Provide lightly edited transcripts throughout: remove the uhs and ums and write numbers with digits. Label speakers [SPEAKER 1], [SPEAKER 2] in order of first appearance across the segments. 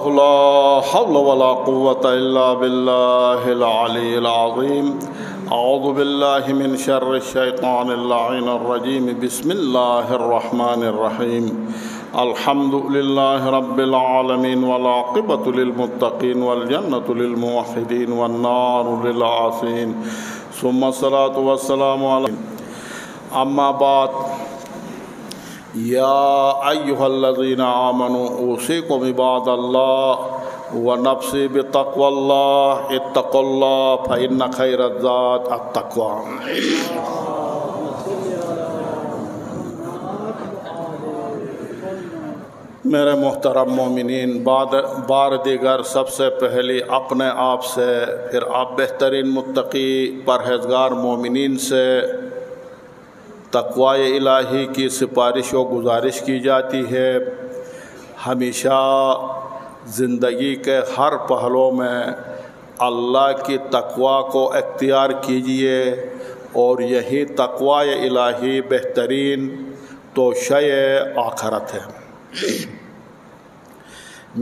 [SPEAKER 1] الله لا حول ولا قوة إلا بالله العلي العظيم. أعوذ بالله من شر الشيطان اللعين الرجيم. بسم الله الرحمن الرحيم. الحمد لله رب العالمين والعاقبة للمتقين والجنة للموحدين والنار للعاصين ثم الصلاة والسلام على أما بعد. يا أيها الذين آمنوا أوصيكم عباد الله ونفسي بتقوى الله. اتقوا الله فإن خير الزاد التقوى. میرے محترم مومنین، بار دیگر سب سے پہلے اپنے آپ سے، پھر آپ بہترین متقی پرہیزگار مومنین سے تقوی الہی کی سفارش و گزارش کی جاتی ہے. ہمیشہ زندگی کے ہر پہلو میں اللہ کی تقوی کو اختیار کیجیے، اور یہی تقوی الہی بہترین توشہ آخرت ہے.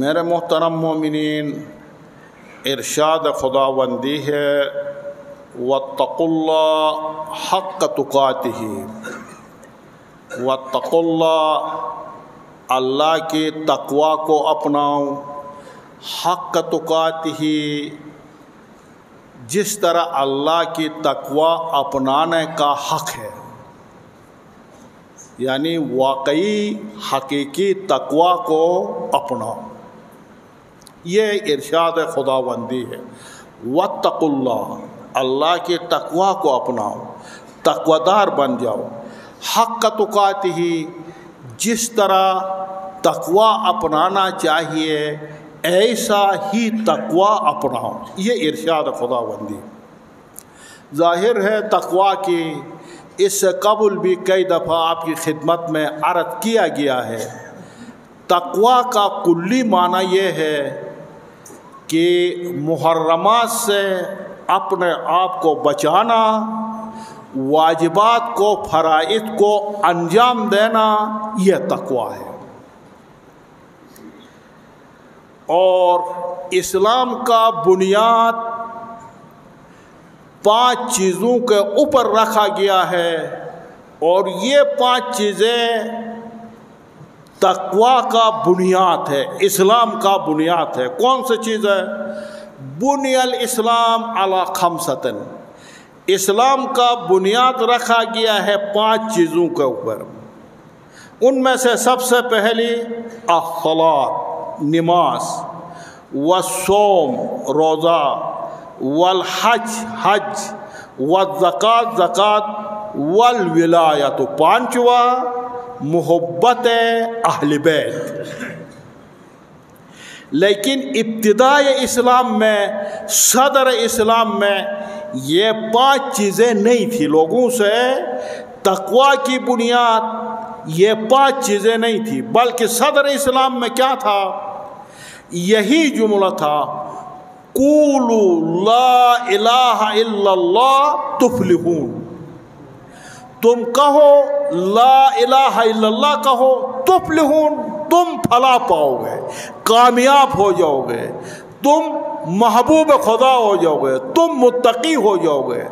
[SPEAKER 1] میرے محترم مومنین، ارشاد خداوندی ہے واتقوا اللہ حق تقاتہ. واتقوا اللہ، اللہ کی تقوی کو اپناؤ، حق تقاتہ، جس طرح اللہ کی تقوی اپنانے کا حق ہے، یعنی واقعی حقیقی تقوی کو اپناؤ. یہ ارشاد خداوندی ہے. واتقوا اللہ، اللہ کی تقوی کو اپناؤ، تقوی دار بن جاؤ. حق تقاتہ، جس طرح تقوی اپنانا چاہیے ایسا ہی تقوی اپناؤ. یہ ارشاد خداوندی. ظاہر ہے تقوی کی اس سے قبل بھی کئی دفعہ آپ کی خدمت میں عرض کیا گیا ہے. تقوی کا کلی معنی یہ ہے کہ محرمات سے اپنے آپ کو بچانا، واجبات کو، فرائض کو انجام دینا، یہ تقوی ہے. اور اسلام کا بنیاد 5 چیزوں کے اوپر رکھا گیا ہے، اور یہ 5 چیزیں تقوی کا بنیاد ہے، اسلام کا بنیاد ہے. کون سی چیز ہے؟ بنی الاسلام علی 5. اسلام کا بنیاد رکھا گیا ہے 5 چیزوں کے اوپر. ان میں سے سب سے پہلی الصلاۃ، نماز، والصوم، روزہ، والحج، حج، والزکوٰۃ، زکوٰۃ، والولایۃ، 5واں محبت اہل بیت. لیکن ابتدائی اسلام میں، صدر اسلام میں یہ 5 چیزیں نہیں تھی. لوگوں سے تقوی کی بنیاد یہ 5 چیزیں نہیں تھی، بلکہ صدر اسلام میں کیا تھا؟ یہی جملہ تھا، قولوا لا الہ الا اللہ تفلحون. تم کہو لا الہ الا اللہ کہو، تفلحون، تم فلاح پاؤ گے، کامیاب ہو جاؤ گے، تم محبوب خدا ہو جاؤ گے، تم متقی ہو جاؤ گے،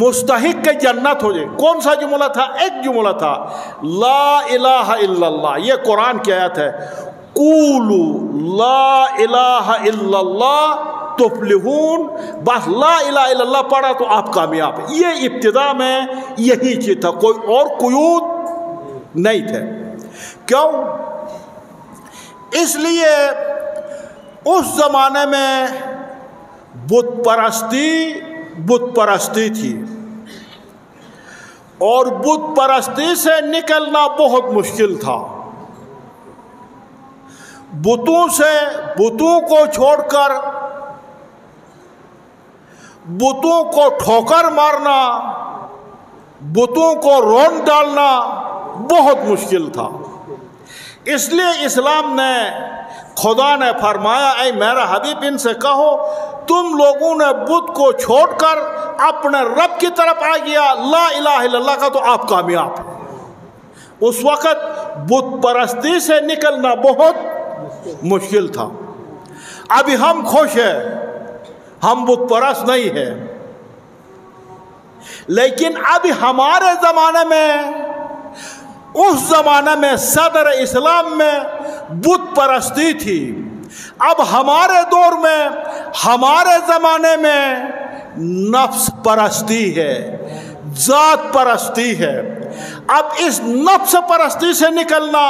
[SPEAKER 1] مستحق کے جنت ہو جائے. کون سا جملہ تھا؟ ایک جملہ تھا، لا الہ الا اللہ. یہ قرآن کی آیت ہے، قولوا لا الہ الا اللہ تفلحون. بس لا الہ الا اللہ پڑھا تو آپ کامیاب ہیں. یہ ابتدا میں یہی چیز تھا، کوئی اور قیود نہیں تھے. کیوں؟ اس لیے اس زمانے میں بت پرستی تھی، اور بت پرستی سے نکلنا بہت مشکل تھا. بتوں کو چھوڑ کر بتوں کو ٹھوکر مارنا، بتوں کو رون ڈالنا بہت مشکل تھا. اس لیے اسلام نے، خدا نے فرمایا اے میرا حبیب ان سے کہو تم لوگوں نے بت کو چھوڑ کر اپنے رب کی طرف آ گیا لا الہ الا اللہ کا تو آپ کامیاب ہیں. اس وقت بت پرستی سے نکلنا بہت مشکل تھا. ابھی ہم خوش ہیں, ہم بت پرست نہیں ہیں. لیکن ابھی ہمارے زمانے میں, اس زمانے میں صدر اسلام میں بت پرستی تھی. اب ہمارے دور میں, ہمارے زمانے میں نفس پرستی ہے, ذات پرستی ہے. اب اس نفس پرستی سے نکلنا,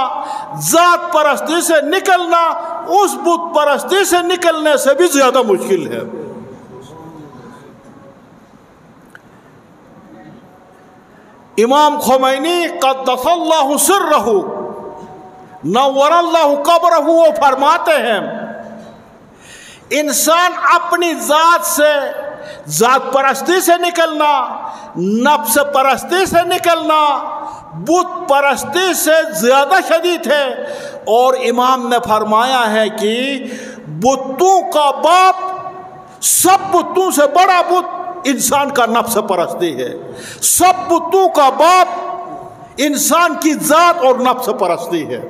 [SPEAKER 1] ذات پرستی سے نکلنا, اس بت پرستی سے نکلنے سے بھی زیادہ مشکل ہے. امام خمینی قدس اللہ سرہ نور اللہ قبرہ وہ فرماتے ہیں, انسان اپنی ذات سے, ذات پرستی سے نکلنا, نفس پرستی سے نکلنا بت پرستی سے زیادہ شدید ہے. اور امام نے فرمایا ہے کہ بتوں کا باپ, سب بتوں سے بڑا بت انسان کا نفس پرستی ہے. سب بتوں کا باپ انسان کی ذات اور نفس پرستی ہے.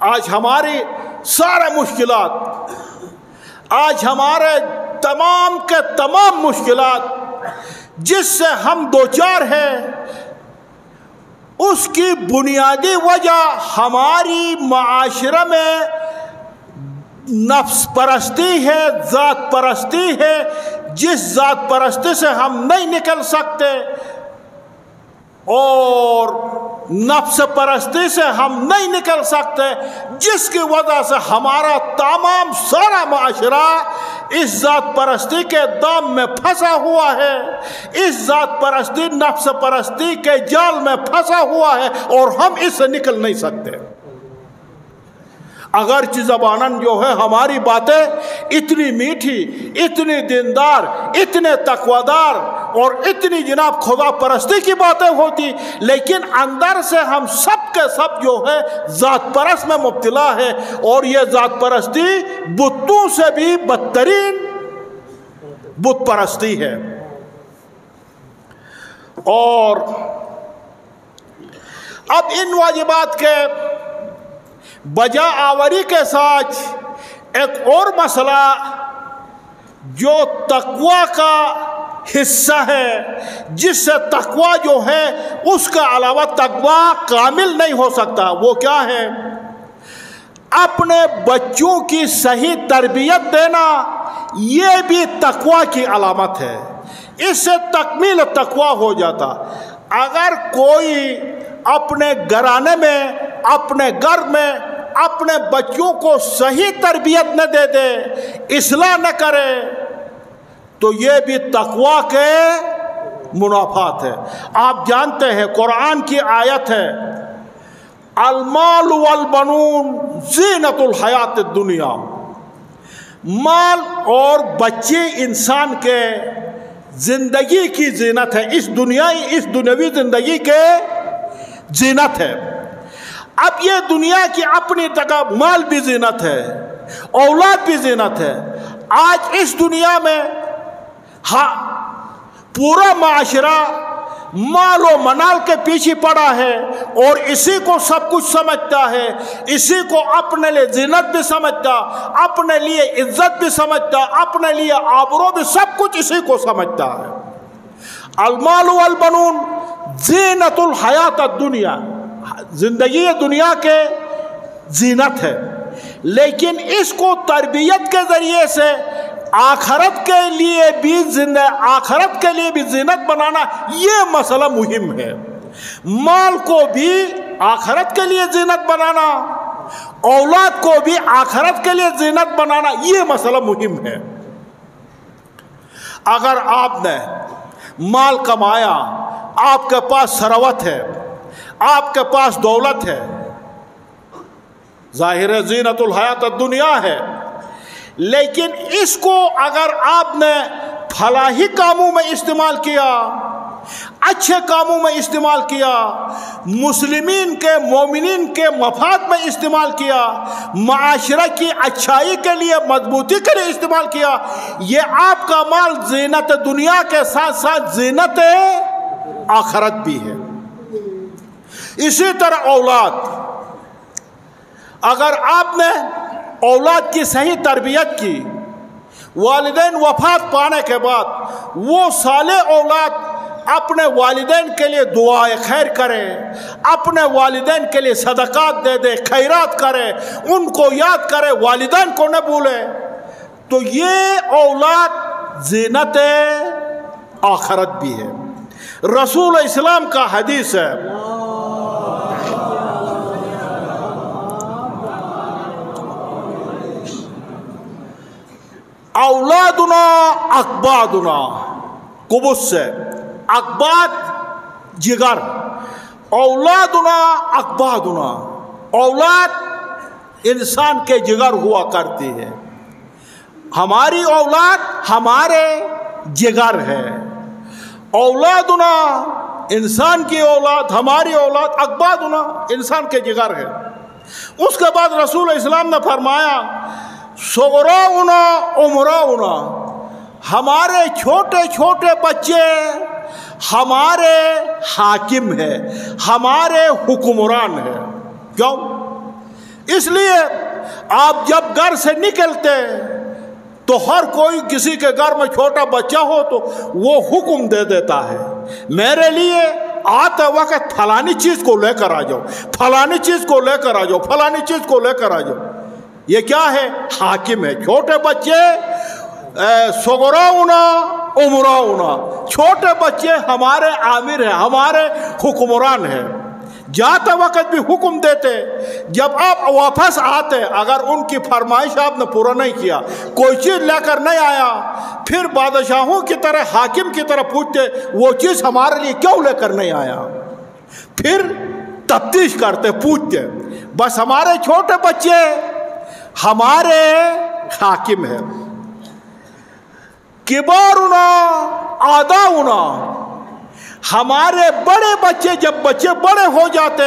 [SPEAKER 1] آج ہماری سارے مشکلات, آج ہمارے تمام کے تمام مشکلات جس سے ہم دوچار ہیں, اس کی بنیادی وجہ ہماری معاشرے میں نفس پرستی ہے, ذات پرستی ہے. جس ذات پرستی سے ہم نہیں نکل سکتے اور نفس پرستی سے ہم نہیں نکل سکتے, جس کی وجہ سے ہمارا تمام سارا معاشرہ اس ذات پرستی کے دام میں پھنسا ہوا ہے, اس ذات پرستی نفس پرستی کے جال میں پھنسا ہوا ہے, اور ہم اس سے نکل نہیں سکتے. اگرچہ زباناً جو ہے ہماری باتیں اتنی میٹھی, اتنی دیندار, اتنے تقویدار اور اتنی جناب خدا پرستی کی باتیں ہوتی, لیکن اندر سے ہم سب کے سب جو ہے ذات پرست میں مبتلا ہے. اور یہ ذات پرستی بتوں سے بھی بدترین بت پرستی ہے. اور اب ان واجبات کے بجا آوری کے ساتھ ایک اور مسئلہ جو تقوی کا حصہ ہے, جس سے تقوی جو ہے اس کا علاوہ تقوی کامل نہیں ہو سکتا, وہ کیا ہے؟ اپنے بچوں کی صحیح تربیت دینا. یہ بھی تقوی کی علامت ہے, اس سے تکمیل تقوی ہو جاتا. اگر کوئی اپنے گھرانے میں, اپنے گھر میں اپنے بچوں کو صحیح تربیت نہ دے دے, اصلاح نہ کرے, تو یہ بھی تقوی کے منافات ہے. آپ جانتے ہیں قرآن کی آیت ہے, المال والبنون زینت الحیات الدنیا. مال اور بچے انسان کے زندگی کی زینت ہے, اس دنیاوی زندگی کے زینت ہے. اب یہ دنیا کی اپنی جگہ مال بھی زینت ہے, اولاد بھی زینت ہے. آج اس دنیا میں پورا معاشرہ مال و منال کے پیچھے پڑا ہے, اور اسی کو سب کچھ سمجھتا ہے, اسی کو اپنے لیے زینت بھی سمجھتا, اپنے لیے عزت بھی سمجھتا, اپنے لیے آبرو بھی, سب کچھ اسی کو سمجھتا ہے. المال والبنون زینت الحیات الدنیا, زندگی دنیا کے زینت ہے. لیکن اس کو تربیت کے ذریعے سے آخرت کے لیے بھی زینت بنانا, یہ مسئلہ مہم ہے. مال کو بھی آخرت کے لیے زینت بنانا, اولاد کو بھی آخرت کے لیے زینت بنانا, یہ مسئلہ مہم ہے. اگر آپ نے مال کمایا, آپ کے پاس ثروت ہے, آپ کے پاس دولت ہے, ظاہر زینت الحیات الدنیا ہے, لیکن اس کو اگر آپ نے فلاحی کاموں میں استعمال کیا, اچھے کاموں میں استعمال کیا, مسلمین کے مومنین کے مفاد میں استعمال کیا, معاشرہ کی اچھائی کے لیے, مضبوطی کے لیے استعمال کیا, یہ آپ کا مال زینت دنیا کے ساتھ ساتھ زینت آخرت بھی ہے. اسی طرح اولاد, اگر آپ نے اولاد کی صحیح تربیت کی، والدین وفات پانے کے بعد وہ صالح اولاد اپنے والدین کے لیے دعائے خیر کرے، اپنے والدین کے لیے صدقات دے دے، خیرات کرے، ان کو یاد کرے، والدین کو نہ بھولے، تو یہ اولاد زینت آخرت بھی ہے۔ رسول اسلام کا حدیث ہے، اولادنا اقبادنا، قبض سے اقباد جگر، اولادنا اقبادنا، اولاد انسان کے جگر ہوا کرتی ہے، ہماری اولاد ہمارے جگر ہے، اولادنا انسان کی اولاد، ہماری اولاد اقبادنا انسان کے جگر ہے۔ اس کے بعد رسول اسلام نے فرمایا صغراؤنا عمراؤنا، ہمارے چھوٹے چھوٹے بچے ہمارے حاکم ہیں، ہمارے حکمران ہیں۔ کیوں؟ اس لیے آپ جب گھر سے نکلتے تو ہر کوئی کسی کے گھر میں چھوٹا بچہ ہو تو وہ حکم دے دیتا ہے، میرے لیے آتے وقت فلانی چیز کو لے کر آ جاؤ، فلانی چیز کو لے کر آ جاؤ، فلانی چیز کو لے کر آ جاؤ۔ یہ کیا ہے؟ حاکم ہے۔ چھوٹے بچے صغراؤنا عمراؤنا، چھوٹے بچے ہمارے عامر ہیں، ہمارے حکمران ہیں، جاتے وقت بھی حکم دیتے، جب آپ واپس آتے اگر ان کی فرمائش آپ نے پورا نہیں کیا، کوئی چیز لے کر نہیں آیا، پھر بادشاہوں کی طرح حاکم کی طرح پوچھتے وہ چیز ہمارے لیے کیوں لے کر نہیں آیا، پھر تفتیش کرتے، پوچھتے۔ بس ہمارے چھوٹے بچے ہمارے حاکم ہیں۔ کبارنا آداؤنا، ہمارے بڑے بچے جب بچے بڑے ہو جاتے،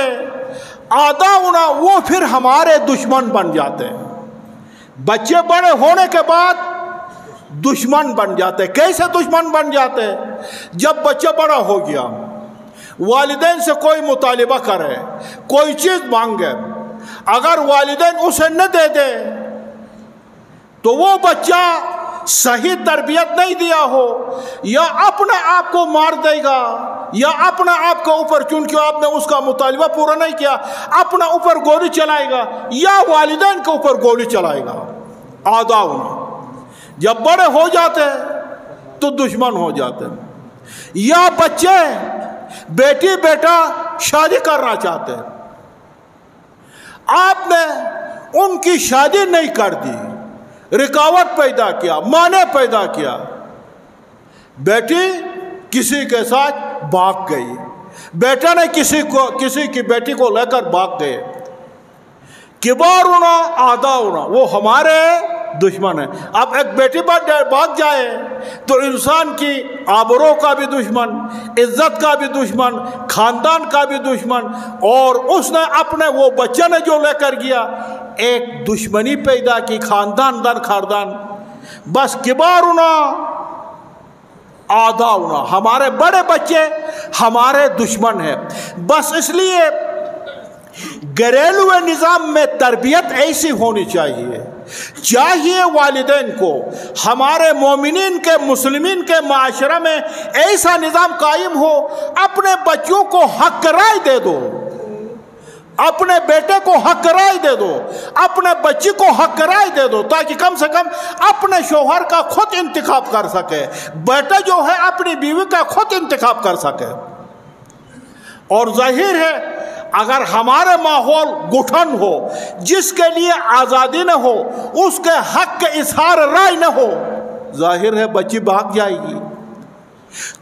[SPEAKER 1] آداؤنا وہ پھر ہمارے دشمن بن جاتے ہیں۔ بچے بڑے ہونے کے بعد دشمن بن جاتے۔ کیسے دشمن بن جاتے؟ جب بچہ بڑا ہو گیا، والدین سے کوئی مطالبہ کرے، کوئی چیز مانگے، اگر والدین اسے نہ دے دے تو وہ بچہ صحیح تربیت نہیں دیا ہو، یا اپنے آپ کو مار دے گا، یا اپنے آپ کے اوپر، چونکہ آپ نے اس کا مطالبہ پورا نہیں کیا، اپنے اوپر گولی چلائے گا یا والدین کے اوپر گولی چلائے گا۔ آداؤنا، جب بڑے ہو جاتے تو دشمن ہو جاتے۔ یا بچے بیٹی بیٹا شادی کرنا چاہتے، آپ نے ان کی شادی نہیں کر دی، رکاوٹ پیدا کیا، مانے پیدا کیا، بیٹی کسی کے ساتھ بھاگ گئی، بیٹا نے کسی کی بیٹی کو لے کر بھاگ گئے۔ کبارنا آداؤنا، وہ ہمارے دشمن ہیں۔ اب ایک بیٹی بھاگ جائے تو انسان کی آبرو کا بھی دشمن، عزت کا بھی دشمن، خاندان کا بھی دشمن، اور اس نے اپنے وہ بچے نے جو لے کر گیا ایک دشمنی پیدا کی، خاندان در خاندان۔ بس کبارنا آداؤنا، ہمارے بڑے بچے ہمارے دشمن ہیں۔ بس اس لیے گھریلو نظام میں تربیت ایسی ہونی چاہیے والدین کو، ہمارے مومنین کے، مسلمین کے معاشرہ میں ایسا نظام قائم ہو، اپنے بچوں کو حق رائے دے دو، اپنے بیٹے کو حق رائے دے دو، اپنے بچی کو حق رائے دے دو، تاکہ کم سے کم اپنے شوہر کا خود انتخاب کر سکے، بیٹا جو ہے اپنی بیوی کا خود انتخاب کر سکے۔ اور ظاہر ہے اگر ہمارے ماحول گٹھن ہو، جس کے لیے آزادی نہ ہو، اس کے حق کے اظہار رائے نہ ہو، ظاہر ہے بچی بھاگ جائے گی۔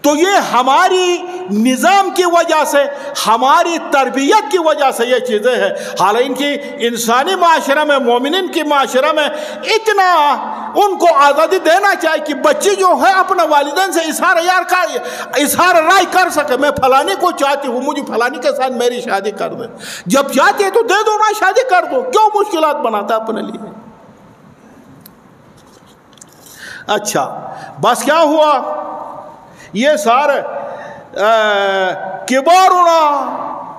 [SPEAKER 1] تو یہ ہماری نظام کی وجہ سے، ہماری تربیت کی وجہ سے یہ چیزیں ہیں۔ حالانکہ انسانی معاشرہ میں، مومنین کی معاشرہ میں اتنا ان کو آزادی دینا چاہیے کہ بچی جو ہے اپنے والدین سے اظہار رائے کر سکے، میں فلانی کو چاہتی ہوں، مجھے فلانی کے ساتھ میری شادی کر دے، جب چاہتی ہے تو دے دو نا، شادی کر دو، کیوں مشکلات بناتا ہے اپنے لیے؟ اچھا بس کیا ہوا؟ یہ سارے کبارنا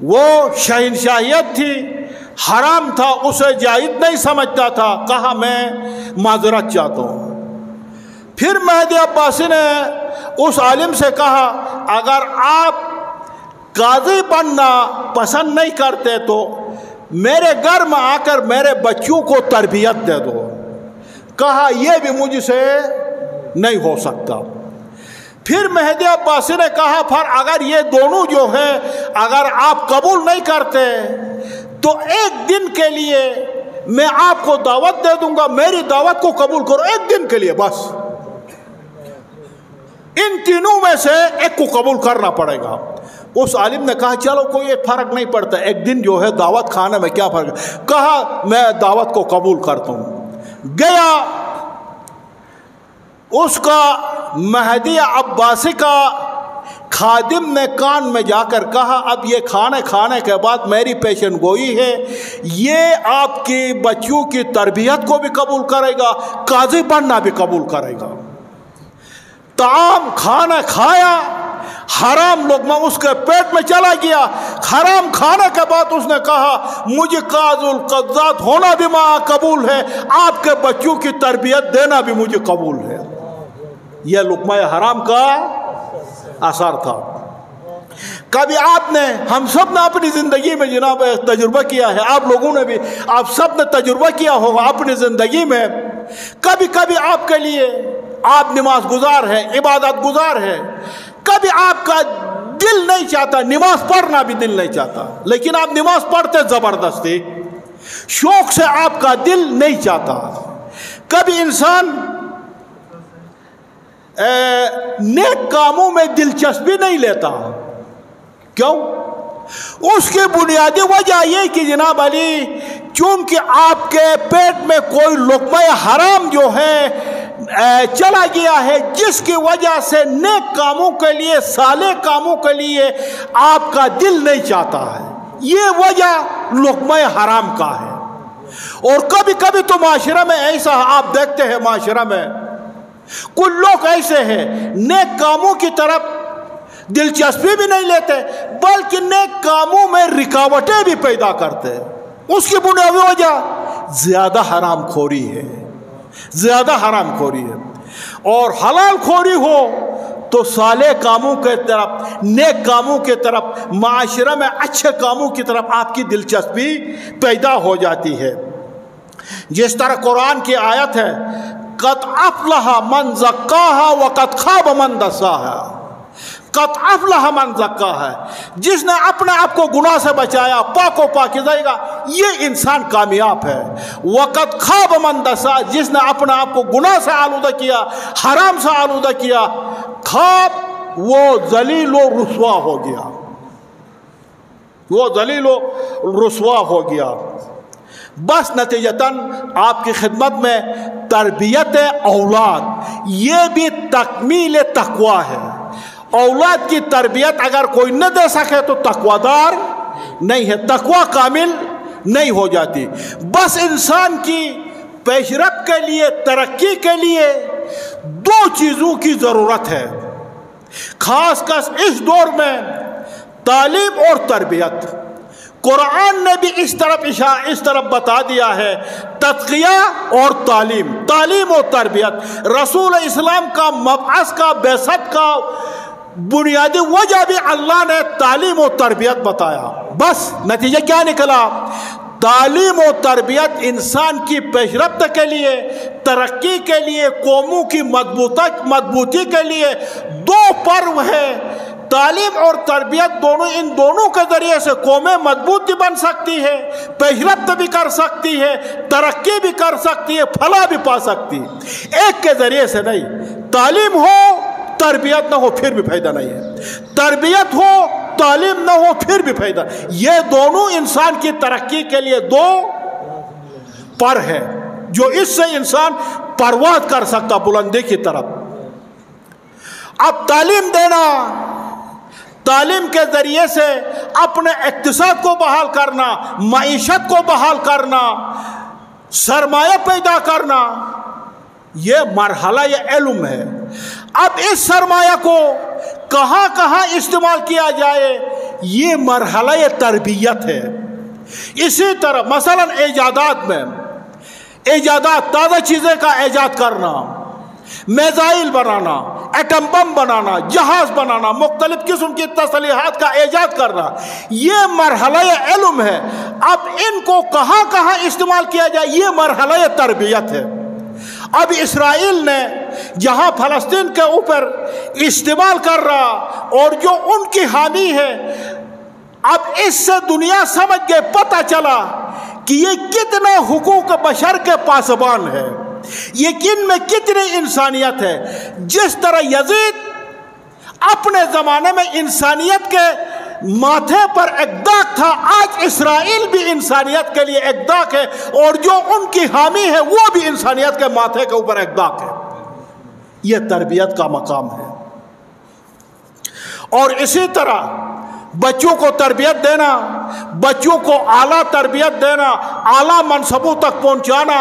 [SPEAKER 1] وہ شہنشاہیت تھی، حرام تھا، اسے جائز نہیں سمجھتا تھا، کہا میں معذرت چاہتا ہوں۔ پھر مہدی عباسی نے اس عالم سے کہا اگر آپ قاضی بننا پسند نہیں کرتے تو میرے گھر میں آ کر میرے بچوں کو تربیت دے دو۔ کہا یہ بھی مجھ سے نہیں ہو سکتا۔ پھر مہدی عباسی نے کہا پھر اگر یہ دونوں جو ہیں اگر آپ قبول نہیں کرتے تو ایک دن کے لیے میں آپ کو دعوت دے دوں گا، میری دعوت کو قبول کرو ایک دن کے لیے بس۔ ان تینوں میں سے ایک کو قبول کرنا پڑے گا۔ اس عالم نے کہا چلو کوئی فرق نہیں پڑتا، ایک دن جو ہے دعوت کھانے میں کیا فرق ہے۔ کہا میں دعوت کو قبول کرتا ہوں۔ گیا، اس کا مہدی عباسی کا خادم نے کان میں جا کر کہا اب یہ کھانے کے بعد میری پیشن گوئی ہے، یہ آپ کی بچیوں کی تربیت کو بھی قبول کرے گا، قاضی بننا بھی قبول کرے گا۔ طعام کھانا کھایا، حرام لقمہ اس کے پیٹ میں چلا گیا۔ حرام کھانے کے بعد اس نے کہا مجھے قاضی القضات ہونا بھی ماں قبول ہے، آپ کے بچوں کی تربیت دینا بھی مجھے قبول ہے۔ یہ لقمہ حرام کا اثر تھا۔ کبھی آپ نے، ہم سب نے اپنی زندگی میں جناب تجربہ کیا ہے، آپ لوگوں نے بھی، آپ سب نے تجربہ کیا ہوگا اپنی زندگی میں، کبھی کبھی آپ کے لیے آپ نماز گزار ہے، عبادت گزار ہے، کبھی آپ کا دل نہیں چاہتا، نماز پڑھنا بھی دل نہیں چاہتا، لیکن آپ نماز پڑھتے زبردستی، شوق سے آپ کا دل نہیں چاہتا۔ کبھی انسان نیک کاموں میں دلچسپی نہیں لیتا، کیوں؟ اس کی بنیادی وجہ یہ کہ جناب علی چونکہ آپ کے پیٹ میں کوئی لقمہ حرام جو ہے چلا گیا ہے، جس کی وجہ سے نیک کاموں کے لیے، صالح کاموں کے لیے آپ کا دل نہیں چاہتا ہے، یہ وجہ لقمہ حرام کا ہے۔ اور کبھی کبھی تو معاشرہ میں ایسا آپ دیکھتے ہیں، معاشرہ میں کچھ لوگ ایسے ہیں نیک کاموں کی طرف دلچسپی بھی نہیں لیتے بلکہ نیک کاموں میں رکاوٹیں بھی پیدا کرتے ہیں۔ اس کی بنیادی وجہ زیادہ حرام خوری ہے، زیادہ حرام خوری ہے۔ اور حلال خوری ہو تو صالح کاموں کے طرف، نیک کاموں کے طرف، معاشرہ میں اچھے کاموں کی طرف آپ کی دلچسپی پیدا ہو جاتی ہے۔ جس طرح قرآن کی آیت ہے قد افلح من زکاہا وقد خاب من دساہا، قد افلح من زکاہا، جس نے اپنے آپ کو گناہ سے بچایا، پاک و پاکیزہ گا، یہ انسان کامیاب ہے۔ وقد خاب من دساہا، جس نے اپنے آپ کو گناہ سے آلودہ کیا، حرام سے آلودہ کیا، خواب وہ ذلیل و رسوا ہو گیا، وہ ذلیل و رسوا ہو گیا۔ بس نتیجتاً آپ کی خدمت میں تربیت اولاد یہ بھی تکمیل تقوی ہے۔ اولاد کی تربیت اگر کوئی نہ دے سکے تو تقوی دار نہیں ہے، تقوی کامل نہیں ہو جاتی۔ بس انسان کی پیش رفت کے لیے، ترقی کے لیے دو چیزوں کی ضرورت ہے، خاص کر اس دور میں، تعلیم اور تربیت۔ قرآن نے بھی اس طرف بتا دیا ہے، تزکیہ اور تعلیم، تعلیم اور تربیت۔ رسول اسلام کا مبعث کا، بعثت کا بنیادی وجہ بھی اللہ نے تعلیم و تربیت بتایا۔ بس نتیجہ کیا نکلا؟ تعلیم و تربیت انسان کی پیش رفت کے لیے، ترقی کے لیے، قوموں کی مضبوطی کے لیے دو پرو ہے۔ تعلیم اور تربیت دونوں، ان دونوں کے ذریعے سے قومیں مضبوط بھی بن سکتی ہے، پیش رفت بھی کر سکتی ہے، ترقی بھی کر سکتی ہے، فلاح بھی پا سکتی ہے۔ ایک کے ذریعے سے نہیں، تعلیم ہو تربیت نہ ہو پھر بھی فائدہ نہیں ہے، تربیت ہو تعلیم نہ ہو پھر بھی فائدہ۔ یہ دونوں انسان کی ترقی کے لیے دو پر ہے جو اس سے انسان پرواز کر سکتا بلندی کی طرف۔ اب تعلیم دینا، تعلیم کے ذریعے سے اپنے اقتصاد کو بحال کرنا، معیشت کو بحال کرنا، سرمایہ پیدا کرنا، یہ مرحلہ یہ علم ہے۔ اب اس سرمایہ کو کہاں کہاں استعمال کیا جائے، یہ مرحلہ تربیت ہے۔ اسی طرح مثلا ایجادات میں، ایجادات تازہ چیزیں کا ایجاد کرنا، میزائل بنانا، ایٹم بم بنانا، جہاز بنانا، مختلف قسم کی تسلیحات کا ایجاد کرنا، یہ مرحلہ علم ہے۔ اب ان کو کہاں کہاں استعمال کیا جائے، یہ مرحلہ تربیت ہے۔ اب اسرائیل نے جہاں فلسطین کے اوپر استعمال کر رہا اور جو ان کی حامی ہے، اب اس سے دنیا سمجھ گئے، پتہ چلا کہ یہ کتنا حقوق بشر کے پاسبان ہے، یہ کن میں کتنی انسانیت ہے۔ جس طرح یزید اپنے زمانے میں انسانیت کے ماتھے پر ایک داغ تھا، آج اسرائیل بھی انسانیت کے لیے ایک داغ ہے، اور جو ان کی حامی ہے وہ بھی انسانیت کے ماتھے کے اوپر ایک داغ ہے۔ یہ تربیت کا مقام ہے۔ اور اسی طرح بچوں کو تربیت دینا، بچوں کو اعلیٰ تربیت دینا، اعلیٰ منصبوں تک پہنچانا،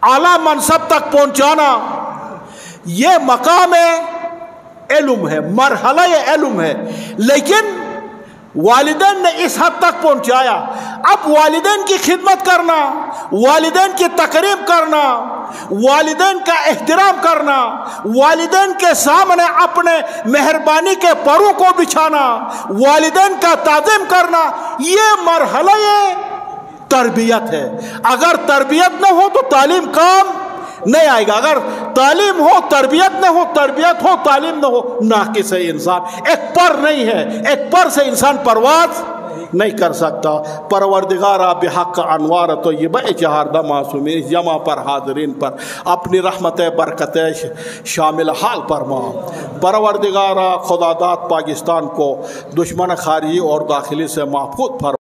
[SPEAKER 1] اعلیٰ منصب تک پہنچانا، یہ مقام علم ہے، مرحلہ علم ہے۔ لیکن والدین نے اس حد تک پہنچایا، اب والدین کی خدمت کرنا، والدین کی تقریب کرنا، والدین کا احترام کرنا، والدین کے سامنے اپنے مہربانی کے پروں کو بچھانا، والدین کا تعظیم کرنا، یہ مرحلہ تربیت ہے۔ اگر تربیت نہ ہو تو تعلیم کام نہیں آئے گا۔ اگر تعلیم ہو تربیت نہ ہو، تربیت ہو تعلیم نہ ہو، ناقص ہے انسان، ایک پر نہیں ہے، ایک پر سے انسان پرواز نہیں کر سکتا۔ پروردگارہ بحق انوار طیبہ چہاردہ معصومین جمع پر حاضرین پر اپنی رحمت برکت شامل حال فرما۔ پروردگارہ خدا داد پاکستان کو دشمن خارجی اور داخلی سے محفوظ فرما۔